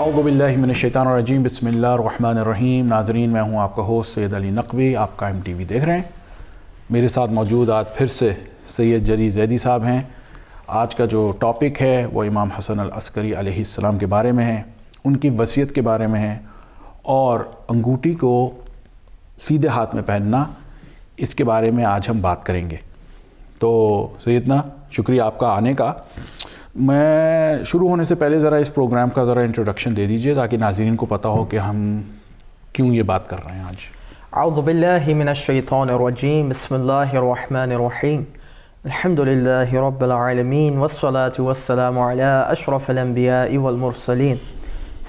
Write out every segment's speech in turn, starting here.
اعوذ باللہ من الشیطان الرجیم، بسم اللہ الرحمن الرحیم۔ ناظرین، میں ہوں آپ کا ہوسٹ سید علی نقوی، آپ قائم ٹی وی دیکھ رہے ہیں۔ میرے ساتھ موجود آج پھر سے سید جری زیدی صاحب ہیں۔ آج کا جو ٹاپک ہے وہ امام حسن العسکری علیہ السلام کے بارے میں ہے، ان کی وصیت کے بارے میں ہے، اور انگوٹھی کو سیدھے ہاتھ میں پہننا، اس کے بارے میں آج ہم بات کریں گے۔ تو سیدنا، شکریہ آپ کا آنے کا۔ میں شروع ہونے سے پہلے ذرا اس پروگرام کا انٹروڈکشن دے دیجئے تاکہ ناظرین کو پتہ ہو کہ ہم کیوں یہ بات کر رہے ہیں آج۔ اعوذ باللہ من الشیطان الرجیم، بسم اللہ الرحمن الرحیم، الحمد للہ رب العالمین، والصلاة والسلام علی اشرف الانبیاء والمرسلین،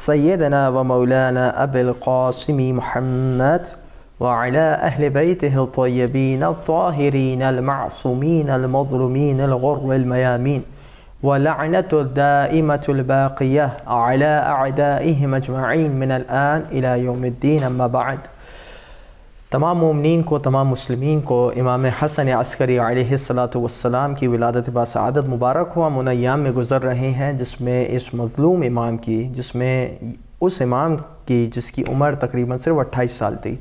سیدنا و مولانا ابی القاسم محمد وعلی اہل بیتہ الطیبین الطاہرین المعصومین المظلومین الغر المیامین، وَلَعْنَةُ الدَّائِمَةُ الْبَاقِيَةُ عَلَىٰ أَعْدَائِهِمْ أَجْمَعِينَ مِنَ الْآنِ إِلَىٰ يَوْمِ الدِّينِ أَمَّا بَعْدُ۔ تمام مومنین کو، تمام مسلمین کو امام حسن عسکری علیہ السلام کی ولادت بسعادت مبارک ہو۔ ہم ان ایام میں گزر رہے ہیں جس میں اس مظلوم امام کی، جس میں اس امام کی جس کی عمر تقریباً صرف 28 سال تھی،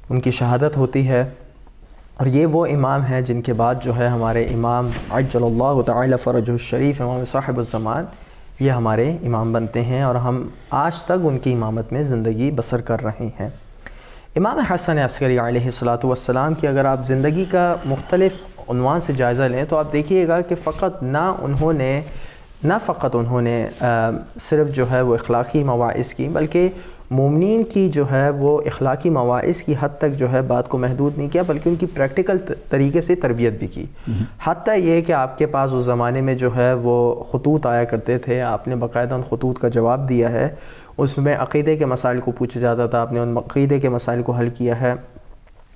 ان کی شہادت ہوتی ہے۔ اور یہ وہ امام ہیں جن کے بعد جو ہے ہمارے امام عجل اللہ تعالی فرجہ الشریف، امام صاحب الزمان، یہ ہمارے امام بنتے ہیں، اور ہم آج تک ان کی امامت میں زندگی بسر کر رہے ہیں۔ امام حسن عسکری علیہ السلام کی اگر آپ زندگی کا مختلف عنوان سے جائزہ لیں تو آپ دیکھیے گا کہ نہ فقط انہوں نے صرف جو ہے وہ اخلاقی مواعظ کی، بلکہ مومنین کی جو ہے وہ اخلاقی مواعظ کی حد تک جو ہے بات کو محدود نہیں کیا، بلکہ ان کی پریکٹیکل طریقے سے تربیت بھی کی۔ حتیٰ یہ کہ آپ کے پاس اس زمانے میں جو ہے وہ خطوط آیا کرتے تھے، آپ نے باقاعدہ ان خطوط کا جواب دیا ہے، اس میں عقیدے کے مسائل کو پوچھا جاتا تھا، آپ نے ان عقیدے کے مسائل کو حل کیا ہے۔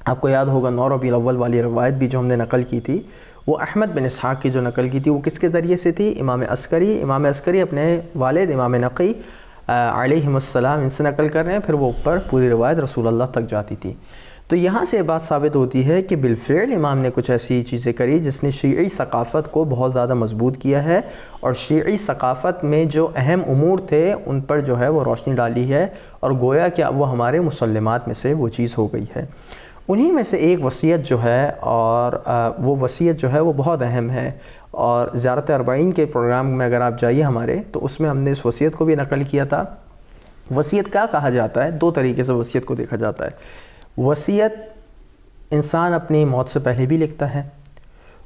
آپ کو یاد ہوگا 9 ربیع الاول والی روایت بھی جو ہم نے نقل کی تھی، وہ احمد بن اسحاق کی جو نقل کی تھی وہ کس کے ذریعے سے تھی؟ امام عسکری اپنے والد امام نقی علیہم السلام ان سے نقل کر رہے ہیں، پھر وہ اوپر پوری روایت رسول اللہ تک جاتی تھی۔ تو یہاں سے بات ثابت ہوتی ہے کہ بالفعل امام نے کچھ ایسی چیزیں کری جس نے شیعی ثقافت کو بہت زیادہ مضبوط کیا ہے، اور شیعی ثقافت میں جو اہم امور تھے ان پر جو ہے وہ روشنی ڈالی ہے، اور گویا کہ اب وہ ہمارے مسلمات میں سے وہ چیز ہو گئی ہے۔ انہی میں سے ایک وصیت جو ہے، اور وہ وصیت جو ہے وہ بہت اہم ہے، اور زیارت اربعین کے پروگرام میں اگر آپ جائیے ہمارے، تو اس میں ہم نے اس وصیت کو بھی نقل کیا تھا۔ وصیت کیا کہا جاتا ہے؟ 2 طریقے سے وصیت کو دیکھا جاتا ہے۔ وصیت انسان اپنی موت سے پہلے بھی لکھتا ہے،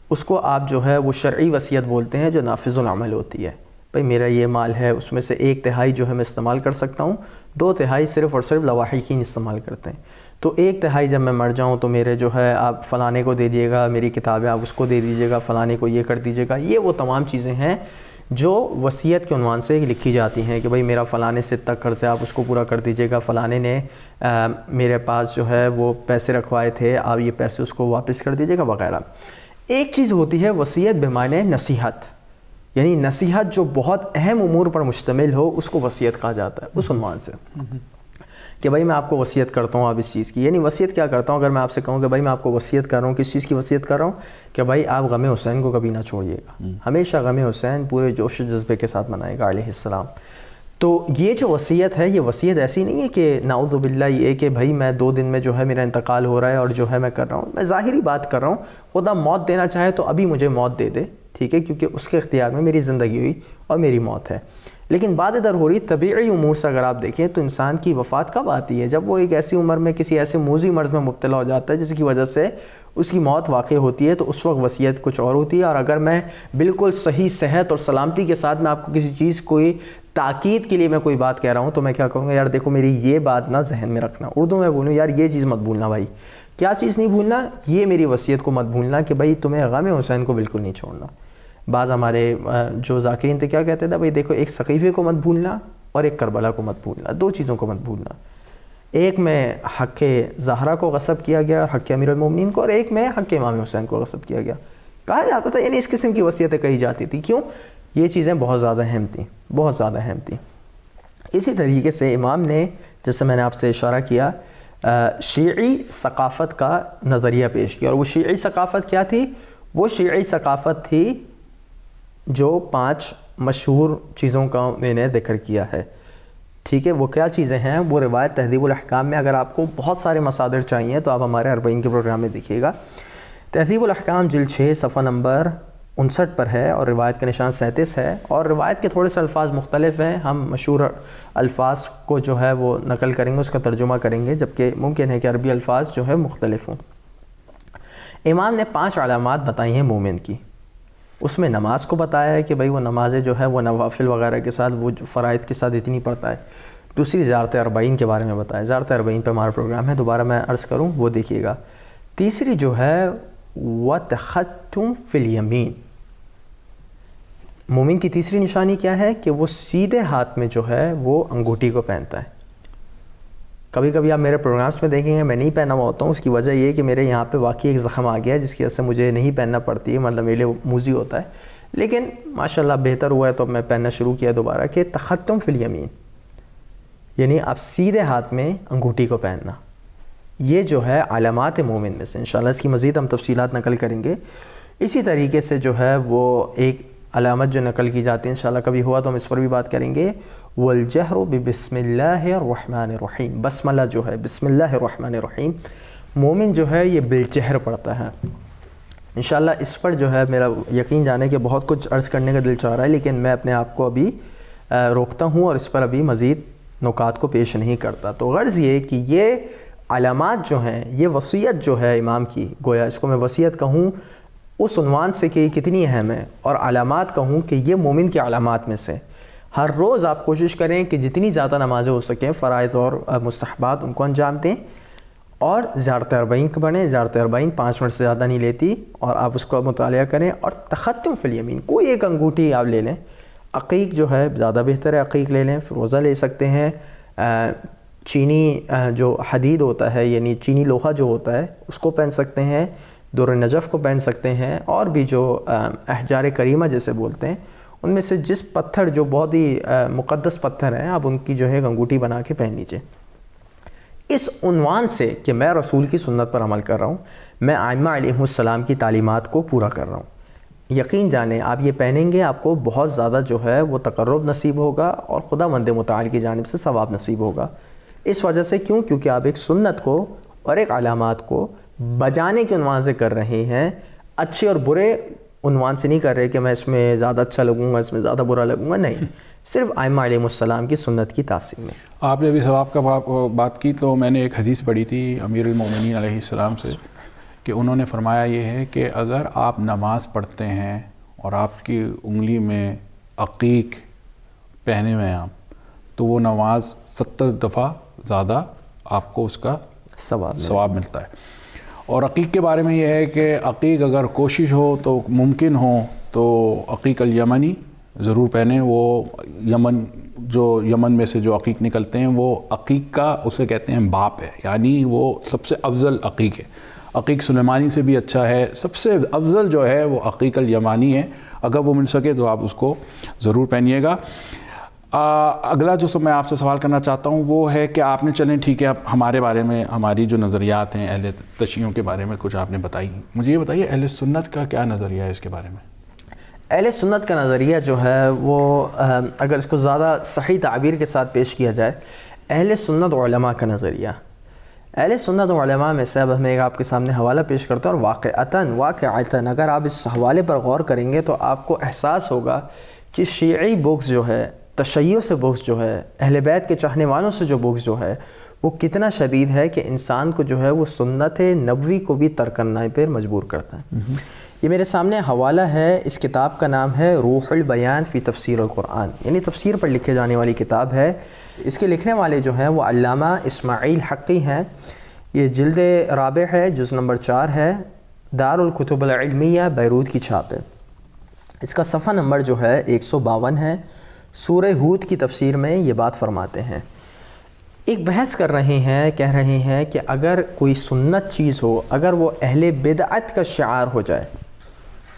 اس کو آپ جو ہے وہ شرعی وصیت بولتے ہیں، جو نافذ العمل ہوتی ہے۔ بھئی میرا یہ مال ہے، اس میں سے 1/3 جو ہے میں استعمال کر سکتا ہوں، 2/3 صرف اور صرف لواحقین استعمال کرتے ہیں۔ تو 1/3 جب میں مر جاؤں تو میرے جو ہے آپ فلانے کو دے دیجیے گا، میری کتابیں آپ اس کو دے دیجیے گا، فلانے کو یہ کر دیجیے گا۔ یہ وہ تمام چیزیں ہیں جو وصیت کے عنوان سے لکھی جاتی ہیں کہ بھئی میرا فلانے سے تک قرض ہے، آپ اس کو پورا کر دیجیے گا، فلانے نے میرے پاس جو ہے وہ پیسے رکھوائے تھے، آپ یہ پیسے اس کو واپس کر دیجیے گا وغیرہ۔ ایک چیز ہوتی ہے وصیت بمعنی نصیحت، یعنی نصیحت جو بہت اہم امور پر مشتمل ہو، اس کو وصیت کہا جاتا ہے اس عنوان سے، کہ بھائی میں آپ کو وصیت کرتا ہوں آپ اس چیز کی۔ یعنی وصیت کیا کرتا ہوں؟ اگر میں آپ سے کہوں کہ بھائی میں آپ کو وصیت کر رہا ہوں، کس چیز کی وصیت کر رہا ہوں؟ کہ بھائی آپ غم حسین کو کبھی نہ چھوڑیے گا، ہمیشہ غم حسین پورے جوش و جذبے کے ساتھ منائے گا علیہ السلام۔ تو یہ جو وصیت ہے، یہ وصیت ایسی نہیں ہے کہ نعوذ باللہ یہ کہ بھائی میں 2 دن میں جو ہے میرا انتقال ہو رہا ہے اور جو ہے میں کر رہا ہوں، میں ظاہری بات کر رہا ہوں، خدا موت دینا چاہے تو ابھی مجھے موت دے دے، ٹھیک ہے، کیونکہ اس کے اختیار میں میری زندگی ہوئی اور میری موت ہے۔ لیکن بعد در ہو رہی طبیعی امور سے اگر آپ دیکھیں تو انسان کی وفات کب آتی ہے؟ جب وہ ایک ایسی عمر میں کسی ایسے موذی مرض میں مبتلا ہو جاتا ہے جس کی وجہ سے اس کی موت واقع ہوتی ہے، تو اس وقت وصیت کچھ اور ہوتی ہے۔ اور اگر میں بالکل صحیح صحت اور سلامتی کے ساتھ میں آپ کو کسی چیز کوئی تاکید کے لیے میں کوئی بات کہہ رہا ہوں، تو میں کیا کہوں گا؟ یار دیکھو میری یہ بات نہ ذہن میں رکھنا، اردو میں بولوں یار یہ چیز مت بھولنا بھائی۔ کیا چیز نہیں بھولنا؟ یہ میری وصیت کو مت بھولنا کہ بھائی تمہیں غم حسین کو بالکل نہیں چھوڑنا۔ بعض ہمارے جو ذاکرین تھے کیا کہتے تھے؟ بھائی دیکھو ایک سقیفے کو مت بھولنا اور ایک کربلا کو مت بھولنا، 2 چیزوں کو مت بھولنا۔ ایک میں حق زہرا کو غصب کیا گیا اور حق امیر المومنین کو، اور ایک میں حق امام حسین کو غصب کیا گیا، کہا جاتا تھا۔ یعنی اس قسم کی وصیتیں کہی جاتی تھی۔ کیوں؟ یہ چیزیں بہت زیادہ اہم تھیں، بہت زیادہ اہم تھیں۔ اسی طریقے سے امام نے، جیسے میں نے آپ سے اشارہ کیا، شیعی ثقافت کا نظریہ پیش کیا، اور وہ شیعی ثقافت کیا تھی؟ وہ شیعی ثقافت تھی جو 5 مشہور چیزوں کا میں نے ذکر کیا ہے۔ ٹھیک ہے، وہ کیا چیزیں ہیں؟ وہ روایت تہذیب الاحکام میں، اگر آپ کو بہت سارے مصادر چاہیے تو آپ ہمارے 40 کے پروگرام میں دیکھیے گا، تہذیب الاحکام جلد 6 صفحہ نمبر 59 پر ہے، اور روایت کا نشان 37 ہے، اور روایت کے تھوڑے سے الفاظ مختلف ہیں، ہم مشہور الفاظ کو جو ہے وہ نقل کریں گے، اس کا ترجمہ کریں گے، جبکہ ممکن ہے کہ عربی الفاظ جو ہے مختلف ہوں۔ امام نے 5 علامات بتائی ہیں مومن کی، اس میں نماز کو بتایا ہے کہ بھئی وہ نمازیں جو ہے وہ نوافل وغیرہ کے ساتھ، وہ فرائض کے ساتھ اتنی پڑھتا ہے۔ دوسری زیارت 40 کے بارے میں بتایا، زیارت 40 پہ ہمارا پروگرام ہے، دوبارہ میں عرض کروں وہ دیکھیے گا۔ تیسری جو ہے وَتَخَتُّمْ فِي الْيَمِينِ، مومن کی تیسری نشانی کیا ہے کہ وہ سیدھے ہاتھ میں جو ہے وہ انگوٹھی کو پہنتا ہے۔ کبھی کبھی آپ میرے پروگرامز میں دیکھیں گے میں نہیں پہنا ہوا ہوتا ہوں، اس کی وجہ یہ ہے کہ میرے یہاں پہ واقعی ایک زخم آ گیا ہے جس کی وجہ سے مجھے نہیں پہننا پڑتی ہے، مطلب میرے موذی ہوتا ہے، لیکن ماشاءاللہ بہتر ہوا ہے تو اب میں پہننا شروع کیا دوبارہ، کہ تختم فی الیمین، یعنی آپ سیدھے ہاتھ میں انگوٹھی کو پہننا۔ یہ جو ہے علامات مومن میں سے، انشاءاللہ اس کی مزید ہم تفصیلات نقل کریں گے۔ اسی طریقے سے جو ہے وہ ایک علامت جو نقل کی جاتی ہے، انشاءاللہ کبھی ہوا تو ہم اس پر بھی بات کریں گے، والجہر ببسم اللہ الرحمن الرحیم، بسملہ جو ہے بسم اللہ الرحمن الرحیم، مومن جو ہے یہ بالجہر پڑھتا ہے۔ انشاءاللہ اس پر جو ہے میرا یقین جانے کہ بہت کچھ عرض کرنے کا دل چاہ رہا ہے، لیکن میں اپنے آپ کو ابھی روکتا ہوں اور اس پر ابھی مزید نکات کو پیش نہیں کرتا۔ تو غرض یہ کہ یہ علامات جو ہیں، یہ وصیت جو ہے امام کی، گویا اس کو میں وصیت کہوں اس عنوان سے کہ کتنی اہم ہے، اور علامات کہوں کہ یہ مومن کی علامات میں سے۔ ہر روز آپ کوشش کریں کہ جتنی زیادہ نمازیں ہو سکیں، فرائض اور مستحبات، ان کو انجام دیں، اور زیارت 40 کو پڑھیں۔ زیارت 40 5 منٹ سے زیادہ نہیں لیتی، اور آپ اس کو مطالعہ کریں، اور تختم فی الیمین، کوئی ایک انگوٹھی آپ لے لیں، عقیق جو ہے زیادہ بہتر ہے، عقیق لے لیں، فروزہ لے سکتے ہیں، چینی جو حدید ہوتا ہے یعنی چینی لوہا جو ہوتا ہے اس کو پہن سکتے ہیں، در النجف کو پہن سکتے ہیں، اور بھی جو احجار کریمہ جیسے بولتے ہیں، ان میں سے جس پتھر جو بہت ہی مقدس پتھر ہیں، آپ ان کی جو ہے انگوٹھی بنا کے پہن لیجئے، اس عنوان سے کہ میں رسول کی سنت پر عمل کر رہا ہوں، میں ائمہ علیہم السلام کی تعلیمات کو پورا کر رہا ہوں۔ یقین جانیں آپ یہ پہنیں گے، آپ کو بہت زیادہ جو ہے وہ تقرب نصیب ہوگا، اور خداوند متعال کی جانب سے ثواب نصیب ہوگا۔ اس وجہ سے کیونکہ آپ ایک سنت کو اور ایک علامات کو بجانے کے عنوان سے کر رہے ہیں، اچھے اور برے عنوان سے نہیں کر رہے کہ میں اس میں زیادہ اچھا لگوں گا، اس میں زیادہ برا لگوں گا، نہیں، صرف ائمہ علیہم السلام کی سنت کی تعظیم میں۔ آپ نے ابھی ثواب کا بات کی تو میں نے ایک حدیث پڑھی تھی امیر المومنین علیہ السلام سے، کہ انہوں نے فرمایا یہ ہے کہ اگر آپ نماز پڑھتے ہیں اور آپ کی انگلی میں عقیق پہنے ہوئے ہیں آپ، تو وہ نماز 70 دفعہ زیادہ آپ کو اس کا ثواب ملتا ہے۔ اور عقیق کے بارے میں یہ ہے کہ عقیق اگر کوشش ہو تو ممکن ہو تو عقیق الیمنی ضرور پہنیں۔ وہ یمن میں سے جو عقیق نکلتے ہیں وہ عقیق کا اسے کہتے ہیں باپ ہے، یعنی وہ سب سے افضل عقیق ہے۔ عقیق سلیمانی سے بھی اچھا ہے، سب سے افضل جو ہے وہ عقیق الیمانی ہے، اگر وہ مل سکے تو آپ اس کو ضرور پہنیے گا۔ اگلا جو میں آپ سے سوال کرنا چاہتا ہوں وہ ہے کہ آپ نے چلیں ٹھیک ہے، اب ہمارے بارے میں ہماری جو نظریات ہیں اہل تشیعوں کے بارے میں کچھ آپ نے بتائی، مجھے یہ بتائیے اہل سنت کا کیا نظریہ ہے اس کے بارے میں؟ اہل سنت کا نظریہ جو ہے وہ اگر اس کو زیادہ صحیح تعبیر کے ساتھ پیش کیا جائے، اہل سنت علماء کا نظریہ، اہل سنت علماء میں سے اب ہمیں آپ کے سامنے حوالہ پیش کرتا ہوں، اور واقعتاً اگر آپ اس حوالے پر غور کریں گے تو آپ کو احساس ہوگا کہ شیعی بغض جو ہے، تشیع سے بغض جو ہے، اہل بیت کے چاہنے والوں سے جو بغض جو ہے وہ کتنا شدید ہے کہ انسان کو جو ہے وہ سنت نبوی کو بھی ترک کرنے پر مجبور کرتا ہے۔ یہ میرے سامنے حوالہ ہے، اس کتاب کا نام ہے روح البیان فی تفسیر القرآن، یعنی تفسیر پر لکھے جانے والی کتاب ہے۔ اس کے لکھنے والے جو ہیں وہ علامہ اسماعیل حقی ہیں۔ یہ جلد رابع ہے، جز نمبر 4 ہے، دار الکتب العلمیہ بیروت کی چھاپ ہے۔ اس کا صفحہ نمبر جو ہے 152 ہے۔ سورہ ہود کی تفسیر میں یہ بات فرماتے ہیں، ایک بحث کر رہے ہیں، کہہ رہے ہیں کہ اگر کوئی سنت چیز ہو، اگر وہ اہل بدعت کا شعار ہو جائے،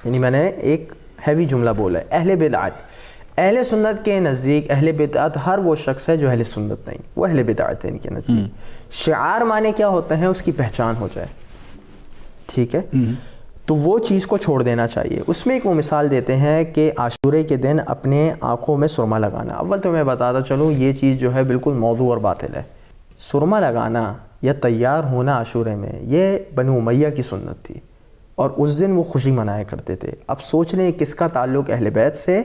یعنی میں نے ایک ہیوی جملہ بولا ہے، اہل بدعت، اہل سنت کے نزدیک اہل بدعت ہر وہ شخص ہے جو اہل سنت نہیں، وہ اہل بدعت ہے ان کے نزدیک۔ شعار معنی کیا ہوتا ہے؟ اس کی پہچان ہو جائے، ٹھیک ہے؟ تو وہ چیز کو چھوڑ دینا چاہیے۔ اس میں ایک وہ مثال دیتے ہیں کہ عاشورے کے دن اپنے آنکھوں میں سرما لگانا۔ اول تو میں بتاتا چلوں یہ چیز جو ہے بالکل موضوع اور باطل ہے۔ سرما لگانا یا تیار ہونا عاشورے میں یہ بنو امیہ کی سنت تھی، اور اس دن وہ خوشی منایا کرتے تھے۔ اب سوچ لیں کس کا تعلق اہل بیت سے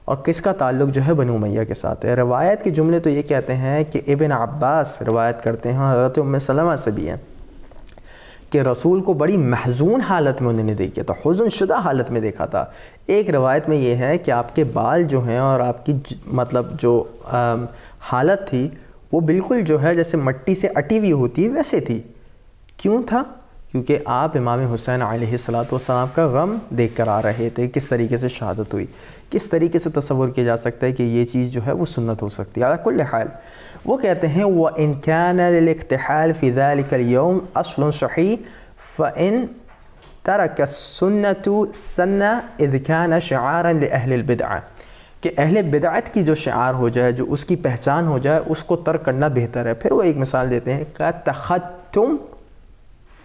اور کس کا تعلق جو ہے بنو امیہ کے ساتھ ہے۔ روایت کے جملے تو یہ کہتے ہیں کہ ابن عباس روایت کرتے ہیں، حضرت ام سلمہ سے بھی ہیں، کہ رسول کو بڑی محزون حالت میں انہوں نے دیکھا تھا، حزن شدہ حالت میں دیکھا تھا۔ ایک روایت میں یہ ہے کہ آپ کے بال جو ہیں اور آپ کی مطلب جو حالت تھی وہ بالکل جو ہے جیسے مٹی سے اٹی ہوئی ہوتی ہے ویسے تھی۔ کیوں تھا؟ کیونکہ آپ امام حسین علیہ السلام کا غم دیکھ کر آ رہے تھے، کس طریقے سے شہادت ہوئی، کس طریقے سے تصور کیا جا سکتا ہے کہ یہ چیز جو ہے وہ سنت ہو سکتی ہے۔ علی کل حال وہ کہتے ہیں وَإِن كَانَ لِلْاِقْتِحَالِ فِي ذَلِكَ الْيَوْمِ أَصْلٌ صَحِيحٌ فَإِن تَرَكَ السُّنَّةُ سَنَّةً إِذْ كَانَ شِعَارًا لِأَهْلِ الْبِدْعَةِ، کہ اہل بدعت کی جو شعار ہو جائے، جو اس کی پہچان ہو جائے، اس کو ترک کرنا بہتر ہے۔ پھر وہ ایک مثال دیتے ہیں کہ تختم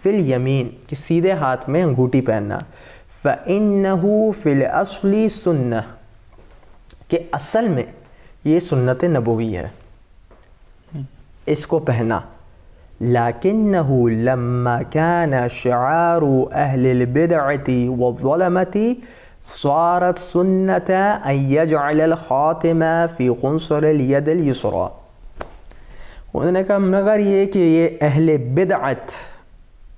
فی الیمین، کہ سیدھے ہاتھ میں انگوٹھی پہننا، فإنہ فی الاصل سنہ، کہ اصل میں یہ سنت نبوی ہے اس کو پہنا، لیکنہ لما کان شعار اہل البدعۃ والظلمۃ صارت سنت ان یجعل الخاتم فی قنصر الید الیسریٰ۔ انہوں نے کہا مگر یہ کہ یہ اہل بدعت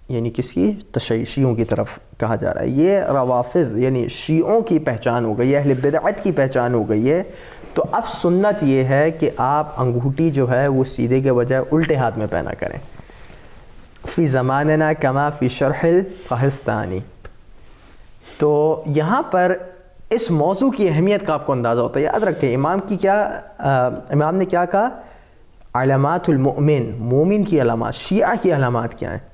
یعنی کس کی؟ شیعوں کی طرف کہا جا رہا ہے، یہ روافض یعنی شیعوں کی پہچان ہو گئی ہے، اہل بدعت کی پہچان ہو گئی ہے، تو اب سنت یہ ہے کہ آپ انگوٹھی جو ہے وہ سیدھے کے بجائے الٹے ہاتھ میں پہنا کریں۔ فی زماننا کما فی شرح القحطانی۔ تو یہاں پر اس موضوع کی اہمیت کا آپ کو اندازہ ہوتا ہے۔ یاد رکھیں امام نے کیا کہا؟ علامات المؤمن، مومن کی علامات، شیعہ کی علامات کیا ہیں؟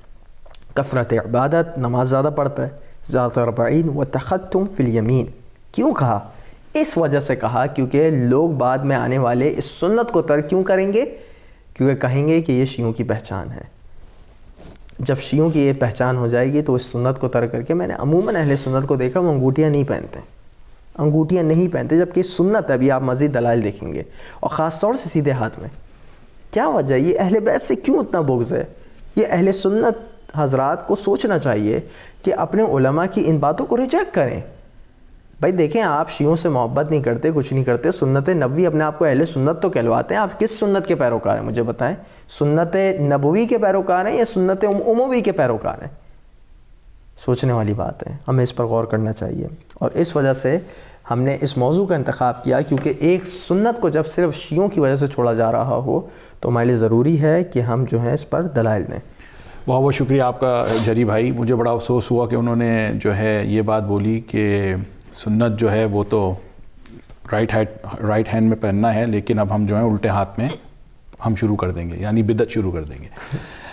کثرت عبادت، نماز زیادہ پڑھتا ہے، زیادہ اربعین و تختم فی الیمین۔ کیوں کہا؟ اس وجہ سے کہا کیونکہ لوگ بعد میں آنے والے اس سنت کو ترک کیوں کریں گے؟ کیونکہ کہیں گے کہ یہ شیعوں کی پہچان ہے۔ جب شیعوں کی یہ پہچان ہو جائے گی تو اس سنت کو ترک کر کے، میں نے عموماً اہل سنت کو دیکھا وہ انگوٹھیاں نہیں پہنتے، انگوٹھیاں نہیں پہنتے، جبکہ سنت ابھی آپ مزید دلائل دیکھیں گے، اور خاص طور سے سیدھے ہاتھ میں۔ کیا وجہ؟ یہ اہل بیت سے کیوں اتنا بغض ہے؟ یہ اہل سنت حضرات کو سوچنا چاہیے کہ اپنے علماء کی ان باتوں کو ریجیکٹ کریں۔ بھائی دیکھیں، آپ شیعوں سے محبت نہیں کرتے، کچھ نہیں کرتے، سنت نبوی اپنے آپ کو اہل سنت تو کہلواتے ہیں، آپ کس سنت کے پیروکار ہیں مجھے بتائیں؟ سنت نبوی کے پیروکار ہیں یا سنت اموی کے پیروکار ہیں؟ سوچنے والی بات ہے، ہمیں اس پر غور کرنا چاہیے، اور اس وجہ سے ہم نے اس موضوع کا انتخاب کیا، کیونکہ ایک سنت کو جب صرف شیعوں کی وجہ سے چھوڑا جا رہا ہو تو ہمارے لیے ضروری ہے کہ ہم جو ہے اس پر دلائل دیں۔ بہت بہت شکریہ آپ کا جری بھائی۔ مجھے بڑا افسوس ہوا کہ انہوں نے جو ہے یہ بات بولی کہ سنت جو ہے وہ تو رائٹ ہینڈ میں پہننا ہے، لیکن اب ہم جو ہے الٹے ہاتھ میں ہم شروع کر دیں گے، یعنی بدعت شروع کر دیں گے۔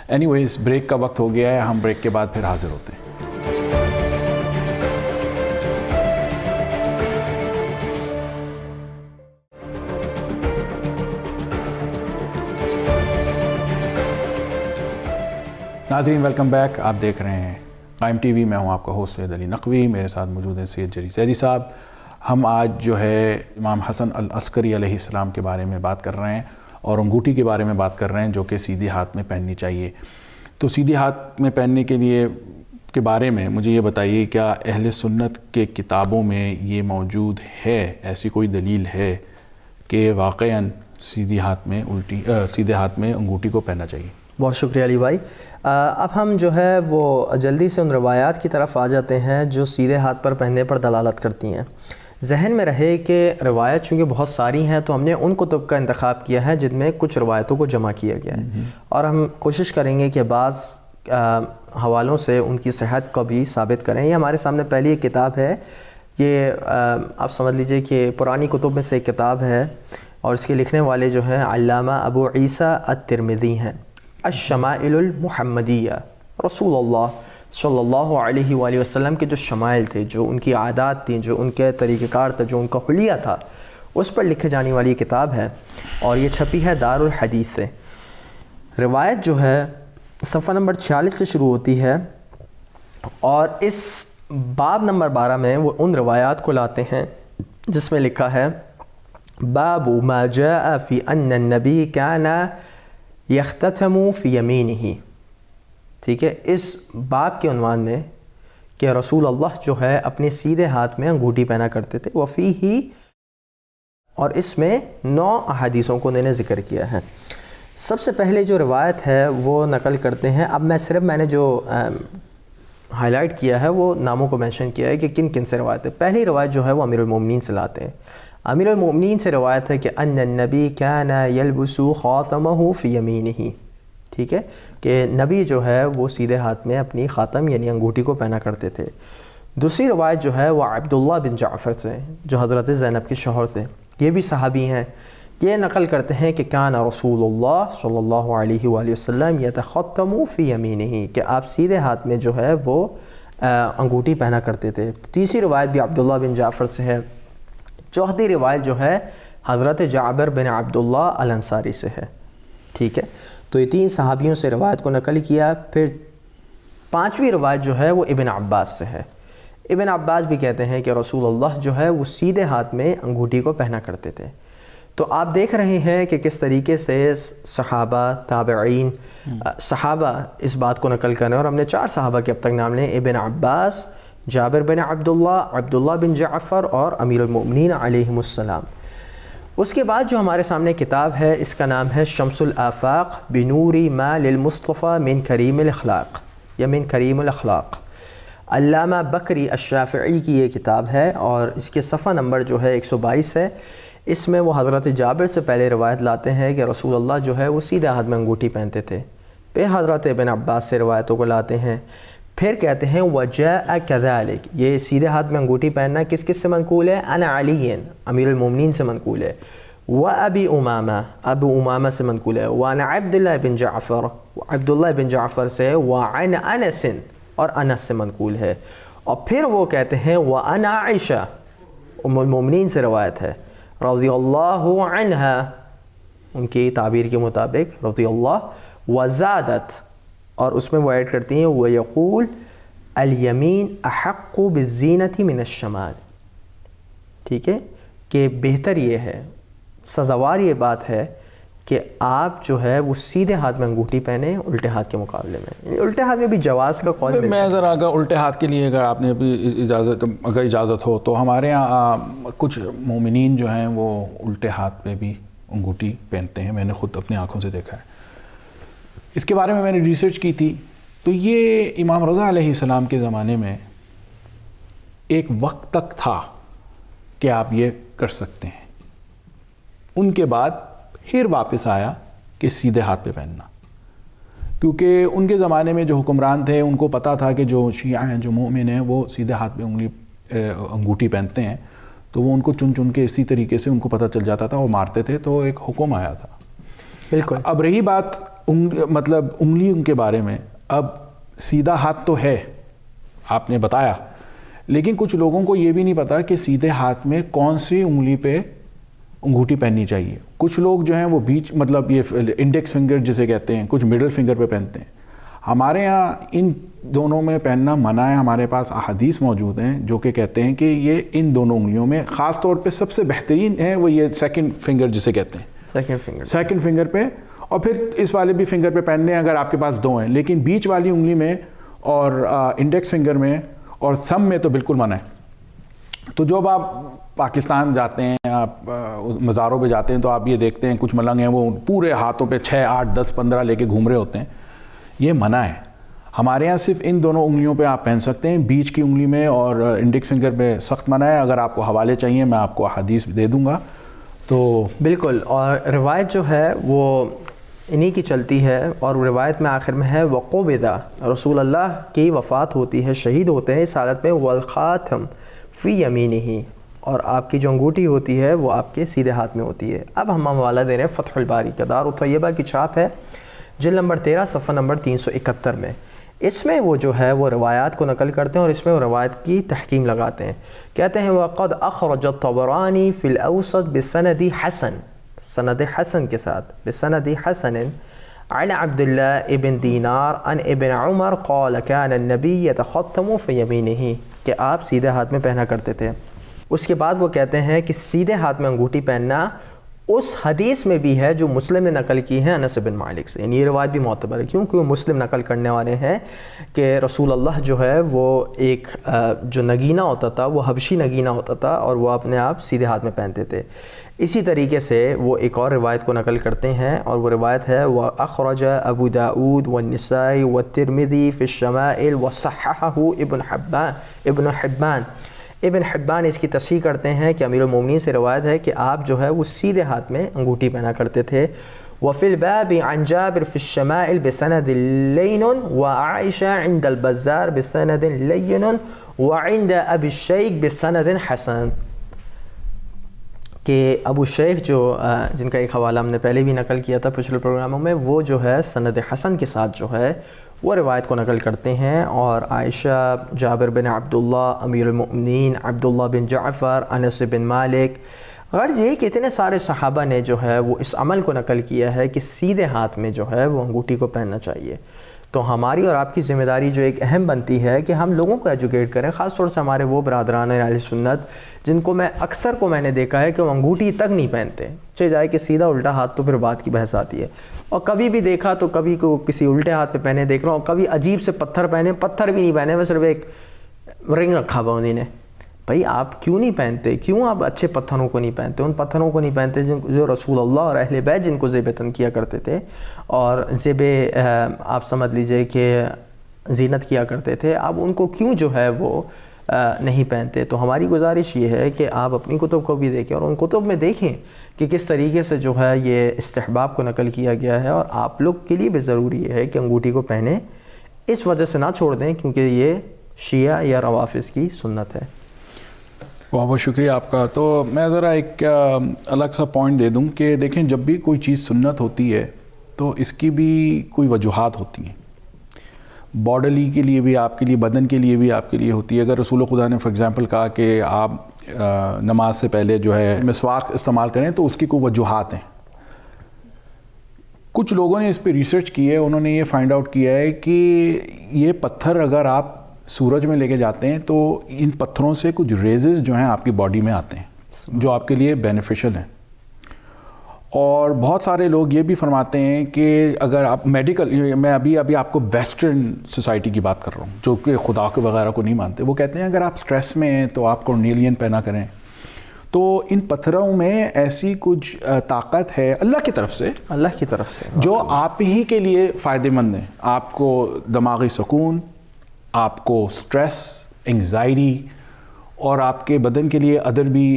اینی ویز بریک کا وقت ہو گیا ہے، ہم بریک کے بعد پھر حاضر ہوتے ہیں۔ ناظرین ویلکم بیک، آپ دیکھ رہے ہیں قائم ٹی وی، میں ہوں آپ کا ہوسٹ سید علی نقوی، میرے ساتھ موجود ہیں سید جری زیدی صاحب۔ ہم آج جو ہے امام حسن العسکری علیہ السلام کے بارے میں بات کر رہے ہیں اور انگوٹھی کے بارے میں بات کر رہے ہیں جو کہ سیدھے ہاتھ میں پہننی چاہیے۔ تو سیدھے ہاتھ میں پہننے کے بارے میں مجھے یہ بتائیے، کیا اہل سنت کے کتابوں میں یہ موجود ہے، ایسی کوئی دلیل ہے کہ واقعاً سیدھے ہاتھ میں انگوٹھی کو پہننا چاہیے؟ بہت شکریہ علی بھائی۔ اب ہم جو ہے وہ جلدی سے ان روایات کی طرف آ جاتے ہیں جو سیدھے ہاتھ پر پہننے پر دلالت کرتی ہیں۔ ذہن میں رہے کہ روایت چونکہ بہت ساری ہیں تو ہم نے ان کتب کا انتخاب کیا ہے جن میں کچھ روایتوں کو جمع کیا گیا ہے، اور ہم کوشش کریں گے کہ بعض حوالوں سے ان کی صحت کو بھی ثابت کریں۔ یہ ہمارے سامنے پہلی ایک کتاب ہے، یہ آپ سمجھ لیجئے کہ پرانی کتب میں سے ایک کتاب ہے، اور اس کے لکھنے والے جو ہیں علامہ ابو عیسیٰ الترمذی ہیں۔ الشمائل المحمدیہ، رسول اللہ صلی اللہ علیہ وآلہ وسلم کے جو شمائل تھے، جو ان کی عادات تھیں، جو ان کے طریقہ کار تھا، جو ان کا حلیہ تھا، اس پر لکھے جانے والی کتاب ہے، اور یہ چھپی ہے دار الحدیث سے۔ روایت جو ہے صفحہ نمبر 46 سے شروع ہوتی ہے، اور اس باب نمبر 12 میں وہ ان روایات کو لاتے ہیں جس میں لکھا ہے باب ما جاء فی ان النبی کان یختتم فی یمینہ. ٹھیک ہے، اس باب کے عنوان میں کہ رسول اللہ جو ہے اپنے سیدھے ہاتھ میں انگوٹھی پہنا کرتے تھے، وفیہ، اور اس میں 9 احادیثوں کو انہوں نے ذکر کیا ہے. سب سے پہلے جو روایت ہے وہ نقل کرتے ہیں. اب میں نے جو ہائی لائٹ کیا ہے وہ ناموں کو مینشن کیا ہے کہ کن کن سے روایت ہے. پہلی روایت جو ہے وہ امیر المومنین سے لاتے ہیں. امیر المومنین سے روایت ہے کہ ان النبی کان یلبس خاتمہ فی یمینہ. ٹھیک ہے، کہ نبی جو ہے وہ سیدھے ہاتھ میں اپنی خاتم یعنی انگوٹھی کو پہنا کرتے تھے. دوسری روایت جو ہے وہ عبداللہ بن جعفر سے، جو حضرت زینب کے شوہر تھے، یہ بھی صحابی ہیں. یہ نقل کرتے ہیں کہ کان رسول اللہ صلی اللہ علیہ وآلہ وسلم یتختم فی یمینہ، کہ آپ سیدھے ہاتھ میں جو ہے وہ انگوٹھی پہنا کرتے تھے. تیسری روایت بھی عبداللہ بن جعفر سے ہے. چوتھی روایت جو ہے حضرت جابر بن عبداللہ الانصاری سے ہے. ٹھیک ہے، تو یہ 3 صحابیوں سے روایت کو نقل کیا. پھر 5ویں روایت جو ہے وہ ابن عباس سے ہے. ابن عباس بھی کہتے ہیں کہ رسول اللہ جو ہے وہ سیدھے ہاتھ میں انگوٹھی کو پہنا کرتے تھے. تو آپ دیکھ رہے ہیں کہ کس طریقے سے صحابہ، تابعین، صحابہ اس بات کو نقل کریں. اور ہم نے 4 صحابہ کے اب تک نام لیں: ابن عباس، جابر بن عبداللہ، عبداللہ بن جعفر اور امیر المؤمنین علیہم السلام. اس کے بعد جو ہمارے سامنے کتاب ہے اس کا نام ہے شمس الآفاق بنور ما للمصطفیٰ من کریم الاخلاق یا من کریم الاخلاق. علامہ بکری الشافعی کی یہ کتاب ہے اور اس کے صفحہ نمبر جو ہے 122 ہے. اس میں وہ حضرت جابر سے پہلے روایت لاتے ہیں کہ رسول اللہ جو ہے وہ سیدھے ہاتھ میں انگوٹھی پہنتے تھے. پھر حضرت ابن عباس سے روایتوں کو لاتے ہیں. پھر کہتے ہیں وجاء کذالک، یہ سیدھے ہاتھ میں انگوٹھی پہننا کس کس سے منقول ہے؟ عن علی، امیر المومنین سے منقول ہے. وابی امامہ، ابو امامہ سے منقول ہے. وعن عبداللہ بن جعفر، عبداللہ بن جعفر سے. وعن انس، اور انس سے منقول ہے. اور پھر وہ کہتے ہیں وعن عائشہ، ام المومنین سے روایت ہے، رضی اللہ عنہا، ان کی تعبیر کے مطابق رضی اللہ. وزادت، اور اس میں وہ ایڈ کرتی ہیں وَيَقُول الْيَمِينَ أَحَقُّ بِالزِّينَةِ مِنَ الشَّمَالِ. ٹھیک ہے، کہ بہتر یہ ہے، سزاوار یہ بات ہے کہ آپ جو ہے وہ سیدھے ہاتھ میں انگوٹھی پہنیں الٹے ہاتھ کے مقابلے میں. یعنی الٹے ہاتھ میں بھی جواز کا قول ملتا ہے. میں ذرا اگر الٹے ہاتھ کے لیے اگر آپ نے اگر اجازت ہو تو ہمارے یہاں کچھ مومنین جو ہیں وہ الٹے ہاتھ پہ بھی انگوٹھی پہنتے ہیں. میں نے خود اپنی آنکھوں سے دیکھا ہے. اس کے بارے میں نے ریسرچ کی تھی. تو یہ امام رضا علیہ السلام کے زمانے میں ایک وقت تک تھا کہ آپ یہ کر سکتے ہیں. ان کے بعد پھر واپس آیا کہ سیدھے ہاتھ پہ پہننا، کیونکہ ان کے زمانے میں جو حکمران تھے ان کو پتہ تھا کہ جو شیعہ ہیں، جو مومن ہیں، وہ سیدھے ہاتھ پہ انگوٹھی پہنتے ہیں. تو وہ ان کو چن چن کے اسی طریقے سے ان کو پتہ چل جاتا تھا، وہ مارتے تھے. تو ایک حکم آیا تھا. بالکل. اب رہی بات مطلب انگلی ان کے بارے میں. اب سیدھا ہاتھ تو ہے، آپ نے بتایا، لیکن کچھ لوگوں کو یہ بھی نہیں پتا کہ سیدھے ہاتھ میں کون سی انگلی پہ انگوٹھی پہننی چاہیے. کچھ لوگ جو ہیں وہ بیچ مطلب یہ انڈیکس فنگر جسے کہتے ہیں، کچھ مڈل فنگر پہ پہنتے ہیں. ہمارے ہاں ان دونوں میں پہننا منع ہے. ہمارے پاس احادیث موجود ہیں جو کہ کہتے ہیں کہ یہ ان دونوں انگلیوں میں خاص طور پہ سب سے بہترین ہے وہ یہ سیکنڈ فنگر جسے کہتے ہیں، سیکنڈ فنگر پہ. اور پھر اس والے بھی فنگر پہ پہننے اگر آپ کے پاس 2 ہیں، لیکن بیچ والی انگلی میں اور انڈیکس فنگر میں اور تھم میں تو بالکل منع ہے. تو جب آپ پاکستان جاتے ہیں، آپ مزاروں پہ جاتے ہیں، تو آپ یہ دیکھتے ہیں کچھ ملنگ ہیں وہ پورے ہاتھوں پہ 6، 8، 10، 15 لے کے گھوم رہے ہوتے ہیں. یہ منع ہے. ہمارے ہاں صرف ان دونوں انگلیوں پہ آپ پہن سکتے ہیں. بیچ کی انگلی میں اور انڈیکس فنگر پہ سخت منع ہے. اگر آپ کو حوالے چاہیے میں آپ کو احادیث دے دوں گا. تو بالکل. اور روایت جو ہے وہ انہی کی چلتی ہے. اور روایت میں آخر میں ہے وقبض، رسول اللہ کی وفات ہوتی ہے، شہید ہوتے ہیں اس حالت میں، والخاتم فی یمینہ، اور آپ کی جو انگوٹھی ہوتی ہے وہ آپ کے سیدھے ہاتھ میں ہوتی ہے. اب ہم حوالہ دے رہے ہیں فتح الباری کا، دار الطیبہ کی چھاپ ہے، جلد نمبر 13 صفحہ نمبر 371 میں. اس میں وہ جو ہے وہ روایات کو نقل کرتے ہیں اور اس میں وہ روایت کی تحکیم لگاتے ہیں. کہتے ہیں وقد اخرج الطبرانی فی الاوسط بسند حسن، سند حسن کے ساتھ، بسند حسن عن عبداللہ ابن دینار عن ابن عمر قال كان النبی یتختم فی یمینہ. کہ آپ سیدھے ہاتھ میں پہنا کرتے تھے۔ اس کے بعد وہ کہتے ہیں کہ سیدھے ہاتھ میں انگوٹھی پہننا اس حدیث میں بھی ہے جو مسلم نے نقل کی ہے انس بن مالک سے، یعنی یہ روایت بھی معتبر ہے کیونکہ وہ مسلم نقل کرنے والے ہیں کہ رسول اللہ جو ہے وہ ایک جو نگینہ ہوتا تھا وہ حبشی نگینہ ہوتا تھا اور وہ اپنے آپ سیدھے ہاتھ میں پہنتے تھے۔ اسی طریقے سے وہ ایک اور روایت کو نقل کرتے ہیں اور وہ روایت ہے وَأَخْرَجَ أَبُو دَاؤد وَالنِّسَائِ وَالتِّرْمِذِي فِي الشَّمَائِلِ وَصَحَّحَهُ ابن حبان اس کی تصحیح کرتے ہیں کہ امیر المومنین سے روایت ہے کہ آپ جو ہے وہ سیدھے ہاتھ میں انگوٹھی پہنا کرتے تھے۔ وفي الباب عن جابر في الشمائل بسند لين وعائشة عند البزار بسند لين وعند ابی الشیخ بسند حسن، کہ ابو شیخ جو جن کا ایک حوالہ ہم نے پہلے بھی نقل کیا تھا پچھلے پروگراموں میں، وہ جو ہے سند حسن کے ساتھ جو ہے وہ روایت کو نقل کرتے ہیں، اور عائشہ، جابر بن عبداللہ، امیر المؤمنین عبداللہ بن جعفر، انس بن مالک، غرض یہ کہ اتنے سارے صحابہ نے جو ہے وہ اس عمل کو نقل کیا ہے کہ سیدھے ہاتھ میں جو ہے وہ انگوٹھی کو پہننا چاہیے۔ تو ہماری اور آپ کی ذمہ داری جو ایک اہم بنتی ہے کہ ہم لوگوں کو ایجوکیٹ کریں، خاص طور سے ہمارے وہ برادران اہل سنت جن کو میں نے دیکھا ہے کہ وہ انگوٹھی تک نہیں پہنتے، چاہے جائے کہ سیدھا الٹا ہاتھ تو پھر بات کی بحث آتی ہے، اور کبھی بھی دیکھا تو کبھی کو کسی الٹے ہاتھ پہ پہنے دیکھ رہا ہوں، کبھی عجیب سے پتھر پہنے، پتھر بھی نہیں پہنے، میں صرف ایک رنگ رکھا ہوا انہیں نے۔ بھائی آپ کیوں نہیں پہنتے؟ کیوں آپ اچھے پتھروں کو نہیں پہنتے؟ ان پتھروں کو نہیں پہنتے جو رسول اللہ اور اہل بیت جن کو زیب تن کیا کرتے تھے اور زیب آپ سمجھ لیجئے کہ زینت کیا کرتے تھے، آپ ان کو کیوں جو ہے وہ نہیں پہنتے؟ تو ہماری گزارش یہ ہے کہ آپ اپنی کتب کو بھی دیکھیں اور ان کتب میں دیکھیں کہ کس طریقے سے جو ہے یہ استحباب کو نقل کیا گیا ہے، اور آپ لوگ کے لیے بھی ضروری ہے کہ انگوٹھی کو پہنیں، اس وجہ سے نہ چھوڑ دیں کیونکہ یہ شیعہ یا روافظ کی سنت ہے۔ بہت بہت شکریہ آپ کا۔ تو میں ذرا ایک الگ سا پوائنٹ دے دوں کہ دیکھیں جب بھی کوئی چیز سنت ہوتی ہے تو اس کی بھی کوئی وجوہات ہوتی ہیں، باڈلی کے لیے بھی، آپ کے لیے، بدن کے لیے بھی آپ کے لیے ہوتی ہے۔ اگر رسول خدا نے فار ایگزامپل کہا کہ آپ نماز سے پہلے جو ہے مسواک استعمال کریں تو اس کی کوئی وجوہات ہیں۔ کچھ لوگوں نے اس پہ ریسرچ کی ہے، انہوں نے یہ فائنڈ آؤٹ کیا ہے کہ یہ پتھر اگر آپ سورج میں لے کے جاتے ہیں تو ان پتھروں سے کچھ ریزز جو ہیں آپ کی باڈی میں آتے ہیں جو آپ کے لیے بینیفیشل ہیں۔ اور بہت سارے لوگ یہ بھی فرماتے ہیں کہ اگر آپ میڈیکل، میں ابھی آپ کو ویسٹرن سوسائٹی کی بات کر رہا ہوں جو کہ خدا کے وغیرہ کو نہیں مانتے، وہ کہتے ہیں اگر آپ سٹریس میں ہیں تو آپ کورنیلین پہنا کریں۔ تو ان پتھروں میں ایسی کچھ طاقت ہے اللہ کی طرف سے جو آپ ہی کے لیے فائدہ مند ہیں، آپ کو دماغی سکون، آپ کو سٹریس، انگزائٹی، اور آپ کے بدن کے لیے ادر بھی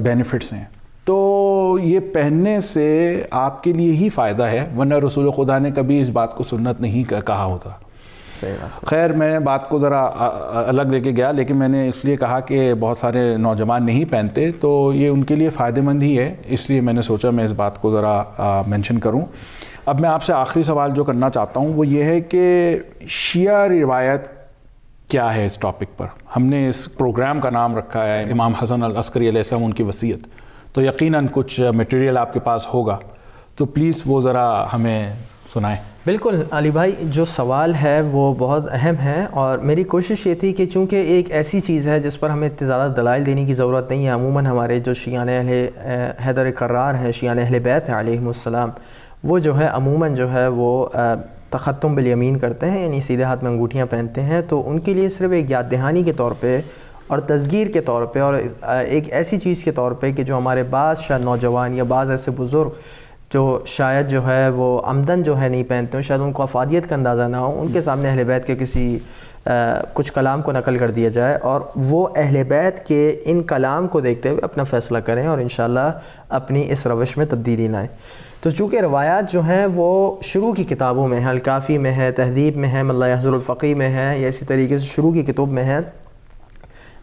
بینیفٹس ہیں۔ تو یہ پہننے سے آپ کے لیے ہی فائدہ ہے، ورنہ رسول خدا نے کبھی اس بات کو سنت نہیں کہا ہوتا۔ خیر میں بات کو ذرا الگ لے کے گیا، لیکن میں نے اس لیے کہا کہ بہت سارے نوجوان نہیں پہنتے تو یہ ان کے لیے فائدہ مند ہی ہے، اس لیے میں نے سوچا میں اس بات کو ذرا مینشن کروں۔ اب میں آپ سے آخری سوال جو کرنا چاہتا ہوں وہ یہ ہے کہ شیعہ روایت کیا ہے اس ٹاپک پر؟ ہم نے اس پروگرام کا نام رکھا ہے امام حسن العسکری علیہ السلام ان کی وصیت، تو یقیناً کچھ میٹیریل آپ کے پاس ہوگا، تو پلیز وہ ذرا ہمیں سنائیں۔ بالکل علی بھائی، جو سوال ہے وہ بہت اہم ہے، اور میری کوشش یہ تھی کہ چونکہ ایک ایسی چیز ہے جس پر ہمیں اتنے زیادہ دلائل دینے کی ضرورت نہیں ہے۔ عموماً ہمارے جو شیعان اہل حیدر کرار ہیں، شیعان اہل بیت ہیں علیہم السلام، وہ جو ہے عموماً جو ہے وہ تختم بالیمین کرتے ہیں، یعنی سیدھے ہاتھ میں انگوٹھیاں پہنتے ہیں، تو ان کے لیے صرف ایک یاد دہانی کے طور پہ اور تذکیر کے طور پہ اور ایک ایسی چیز کے طور پہ کہ جو ہمارے بعض شاید نوجوان یا بعض ایسے بزرگ جو شاید جو ہے وہ عمدن جو ہے نہیں پہنتے ہوں، شاید ان کو افادیت کا اندازہ نہ ہو، ان کے سامنے اہل بیت کے کسی کچھ کلام کو نقل کر دیا جائے اور وہ اہل بیت کے ان کلام کو دیکھتے ہوئے اپنا فیصلہ کریں اور انشاءاللہ اپنی اس روش میں تبدیلی لائیں۔ تو چونکہ روایات جو ہیں وہ شروع کی کتابوں میں ہیں، الکافی میں ہے، تہذیب میں ہے، ملا یحضر الفقی میں ہے، یا اسی طریقے سے شروع کی کتب میں ہے،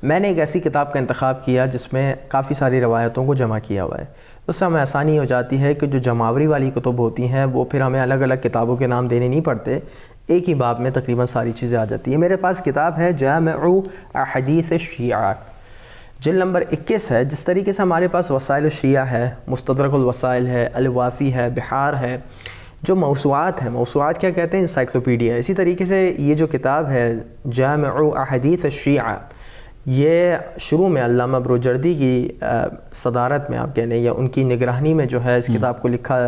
میں نے ایک ایسی کتاب کا انتخاب کیا جس میں کافی ساری روایتوں کو جمع کیا ہوا ہے۔ اس سے ہمیں آسانی ہو جاتی ہے کہ جو جماوری والی کتب ہوتی ہیں وہ پھر ہمیں الگ الگ کتابوں کے نام دینے نہیں پڑتے، ایک ہی باب میں تقریباً ساری چیزیں آ جاتی ہیں۔ میرے پاس کتاب ہے جامع احادیث الشیعہ، جلد نمبر 21 ہے۔ جس طریقے سے ہمارے پاس وسائل الشیعہ ہے، مستدرک الوسائل ہے، الوافی ہے، بحار ہے، جو موسوعات ہیں، موسوعات کیا کہتے ہیں؟ انسائکلوپیڈیا۔ اسی طریقے سے یہ جو کتاب ہے جامع احادیث الشیعہ، یہ شروع میں علامہ بروجردی کی صدارت میں آپ کہہ لیں یا ان کی نگرانی میں جو ہے اس کتاب کو لکھا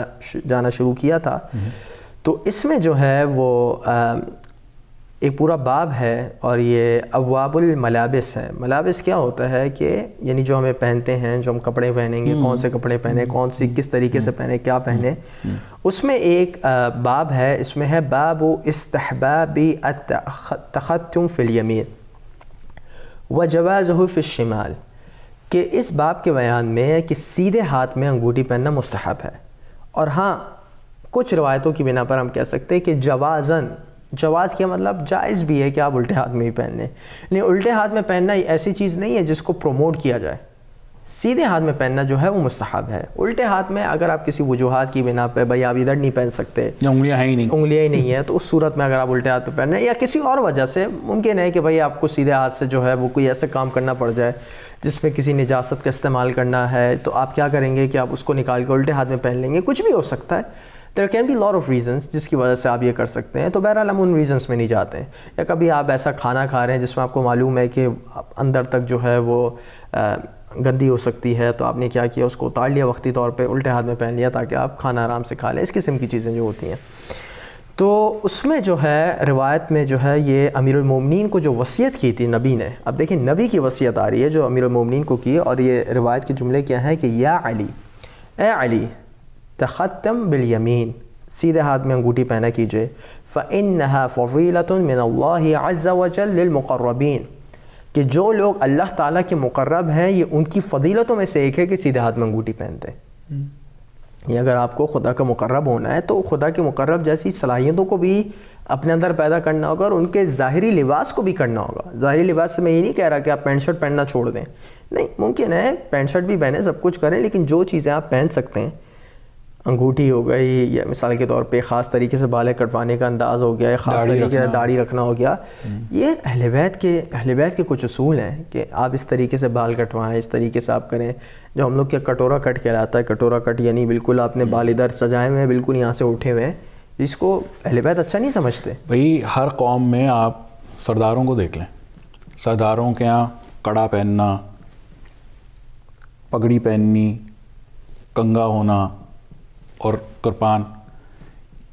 جانا شروع کیا تھا. تو اس میں جو ہے وہ ایک پورا باب ہے اور یہ ابواب الملابس ہے. ملابس کیا ہوتا ہے کہ یعنی جو ہمیں پہنتے ہیں, جو ہم کپڑے پہنیں گے, کون سے کپڑے پہنیں, کون سی کس طریقے سے پہنیں, کیا پہنیں, اس میں ایک باب ہے. اس میں ہے باب استحباب التختم فی الیمین وجوازہ فی الشمال, کہ اس باب کے بیان میں ہے کہ سیدھے ہاتھ میں انگوٹھی پہننا مستحب ہے. اور ہاں کچھ روایتوں کی بنا پر ہم کہہ سکتے ہیں کہ جواز کیا مطلب جائز بھی ہے کہ آپ الٹے ہاتھ میں ہی پہن لیں, لیکن الٹے ہاتھ میں پہننا ایسی چیز نہیں ہے جس کو پروموٹ کیا جائے. سیدھے ہاتھ میں پہننا جو ہے وہ مستحب ہے. الٹے ہاتھ میں اگر آپ کسی وجوہات کی بنا پہ بھائی آپ ادھر نہیں پہن سکتے, انگلیاں ہیں ہی نہیں, انگلیاں ہی نہیں ہیں, تو اس صورت میں اگر آپ الٹے ہاتھ پہ پہن رہے ہیں یا کسی اور وجہ سے ممکن ہے کہ بھائی آپ کو سیدھے ہاتھ سے جو ہے وہ کوئی ایسا کام کرنا پڑ جائے جس میں کسی نجاست کا استعمال کرنا ہے, تو آپ کیا کریں گے کہ آپ اس کو نکال کے الٹے ہاتھ میں پہن لیں گے. کچھ بھی ہو سکتا ہے, there can be lot of reasons جس کی وجہ سے آپ یہ کر سکتے ہیں. تو بہرحال ہم ان ریزنس میں نہیں جاتے ہیں. یا کبھی آپ ایسا کھانا کھا رہے ہیں جس میں آپ کو معلوم ہے کہ اندر تک جو ہے وہ گندی ہو سکتی ہے, تو آپ نے کیا کیا, اس کو اتار لیا وقتی طور پہ, الٹے ہاتھ میں پہن لیا تاکہ آپ کھانا آرام سے کھا لیں. اس قسم کی چیزیں جو ہوتی ہیں, تو اس میں جو ہے روایت میں جو ہے یہ امیر المومنین کو جو وصیت کی تھی نبی نے, اب دیکھیں نبی کی وصیت آ رہی ہے جو امیر المومنین کو کی, اور یہ روایت کے جملے کیا ہیں کہ یا علی, اے علی تختم بالیمین, سیدھے ہاتھ میں انگوٹھی پہنا کیجئے. فَإِنَّهَا فَضِيلَةٌ مِّنَ اللَّهِ عَزَّ وَجَلَّ لِلْمُقَرَّبِينَ, کہ جو لوگ اللہ تعالیٰ کے مقرب ہیں یہ ان کی فضیلتوں میں سے ایک ہے کہ سیدھے ہاتھ میں انگوٹھی پہنتے ہیں. یہ اگر آپ کو خدا کا مقرب ہونا ہے تو خدا کے مقرب جیسی صلاحیتوں کو بھی اپنے اندر پیدا کرنا ہوگا, اور ان کے ظاہری لباس کو بھی کرنا ہوگا. ظاہری لباس سے میں یہ نہیں کہہ رہا کہ آپ پینٹ شرٹ پہننا چھوڑ دیں, نہیں, ممکن ہے پینٹ شرٹ بھی پہنیں, سب کچھ کریں, لیکن جو چیزیں آپ پہن سکتے ہیں, انگوٹھی ہو گئی, یا مثال کے طور پہ خاص طریقے سے بالیں کٹوانے کا انداز ہو گیا, خاص طریقے سے داڑھی رکھنا ہو گیا, یہ اہل بیت کے کچھ اصول ہیں کہ آپ اس طریقے سے بال کٹوائیں, اس طریقے سے آپ کریں. جو ہم لوگ کے کٹورا کٹ کہلاتا ہے, کٹورا کٹ یعنی بالکل آپ نے بال ادھر سجائے ہوئے ہیں, بالکل یہاں سے اٹھے ہوئے ہیں, جس کو اہل بیت اچھا نہیں سمجھتے. بھئی ہر قوم میں آپ سرداروں کو دیکھ لیں, سرداروں کے یہاں کڑا پہننا, پگڑی پہننی, کنگا ہونا اور کرپان,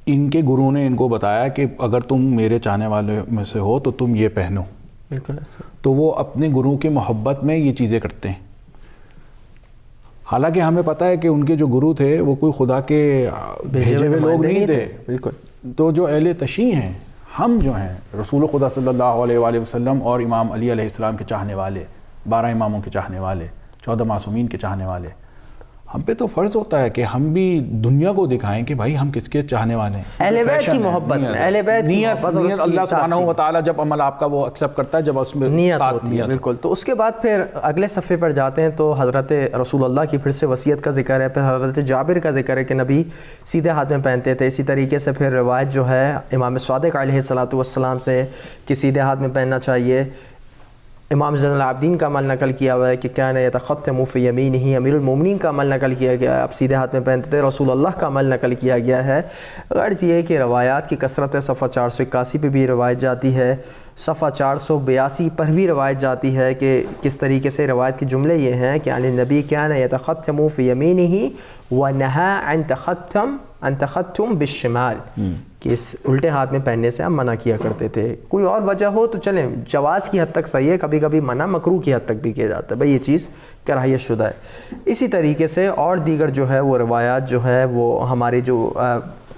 ان کے گرو نے ان کو بتایا کہ اگر تم میرے چاہنے والے میں سے ہو تو تم یہ پہنو. بالکل ایسا. تو وہ اپنے گرو کی محبت میں یہ چیزیں کرتے ہیں. حالانکہ ہمیں پتہ ہے کہ ان کے جو گرو تھے وہ کوئی خدا کے بھیجے ہوئے لوگ نہیں تھے. بالکل. تو جو اہل تشیع ہیں, ہم جو ہیں رسول خدا صلی اللہ علیہ وآلہ وسلم اور امام علی علیہ السلام کے چاہنے والے, 12 اماموں کے چاہنے والے, 14 معصومین کے چاہنے والے, ہم پہ تو فرض ہوتا ہے کہ ہم بھی دنیا کو دکھائیں کہ بھائی ہم کس کے چاہنے والے ہیں. اہل بیت کی محبت میں, اہل بیت کی محبت, اور اللہ سبحانہ و تعالیٰ جب عمل آپ کا وہ ایکسیپٹ کرتا ہے جب اس میں نیت ہوتی ہے. بالکل. تو اس کے بعد پھر اگلے صفحے پر جاتے ہیں تو حضرت رسول اللہ کی پھر سے وصیت کا ذکر ہے, پھر حضرت جابر کا ذکر ہے کہ نبی سیدھے ہاتھ میں پہنتے تھے. اسی طریقے سے پھر روایت جو ہے امام صادق علیہ السلام سے کہ سیدھے ہاتھ میں پہننا چاہیے. امام زین العابدین کا عمل نقل کیا ہوا ہے کہ کان یتختم فی یمینہ, امیر المومنین کا عمل نقل کیا گیا ہے, آپ سیدھے ہاتھ میں پہنتے تھے. رسول اللہ کا عمل نقل کیا گیا ہے. غرض یہ ہے کہ روایات کی کثرت ہے. صفحہ 481 پہ بھی روایت جاتی ہے, صفحہ 482 پر بھی روایت جاتی ہے کہ کس طریقے سے روایت کے جملے یہ ہیں کہ عن النبی کان یتختم فی یمینہ ونہا عن تختم بالشمال, کہ اس الٹے ہاتھ میں پہننے سے ہم منع کیا کرتے تھے. کوئی اور وجہ ہو تو چلیں, جواز کی حد تک صحیح ہے, کبھی کبھی منع مکروہ کی حد تک بھی کیا جاتا ہے, بھئی یہ چیز کراہیت شدہ ہے. اسی طریقے سے اور دیگر جو ہے وہ روایات جو ہے وہ ہماری جو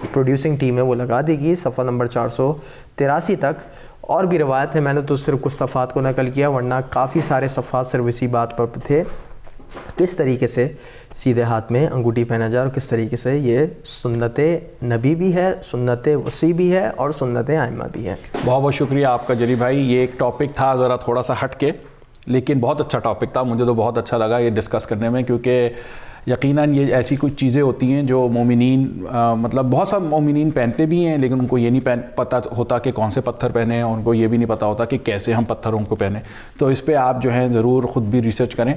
پروڈیوسنگ ٹیم ہے وہ لگا دے گی صفحہ نمبر 483 تک. اور بھی روایت ہے, میں نے تو صرف کچھ صفحات کو نقل کیا, ورنہ کافی سارے صفحات صرف اسی بات پر تھے کس طریقے سے سیدھے ہاتھ میں انگوٹھی پہنا جائے, اور کس طریقے سے یہ سنت نبی بھی ہے, سنت وصی بھی ہے, اور سنت ائمہ بھی ہے. بہت بہت شکریہ آپ کا جلی بھائی. یہ ایک ٹاپک تھا ذرا تھوڑا سا ہٹ کے, لیکن بہت اچھا ٹاپک تھا, مجھے تو بہت اچھا لگا یہ ڈسکس کرنے میں, کیونکہ یقیناً یہ ایسی کچھ چیزیں ہوتی ہیں جو مومنین مطلب بہت سا مومنین پہنتے بھی ہیں, لیکن ان کو یہ نہیں پتہ ہوتا کہ کون سے پتھر پہنے ہیں, ان کو یہ بھی نہیں پتہ ہوتا کہ کیسے ہم پتھروں کو پہنیں. تو اس پہ آپ جو ہیں ضرور خود بھی ریسرچ کریں.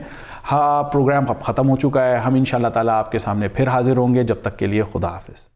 ہاں, پروگرام اب ختم ہو چکا ہے, ہم انشاءاللہ تعالیٰ آپ کے سامنے پھر حاضر ہوں گے. جب تک کے لیے خدا حافظ.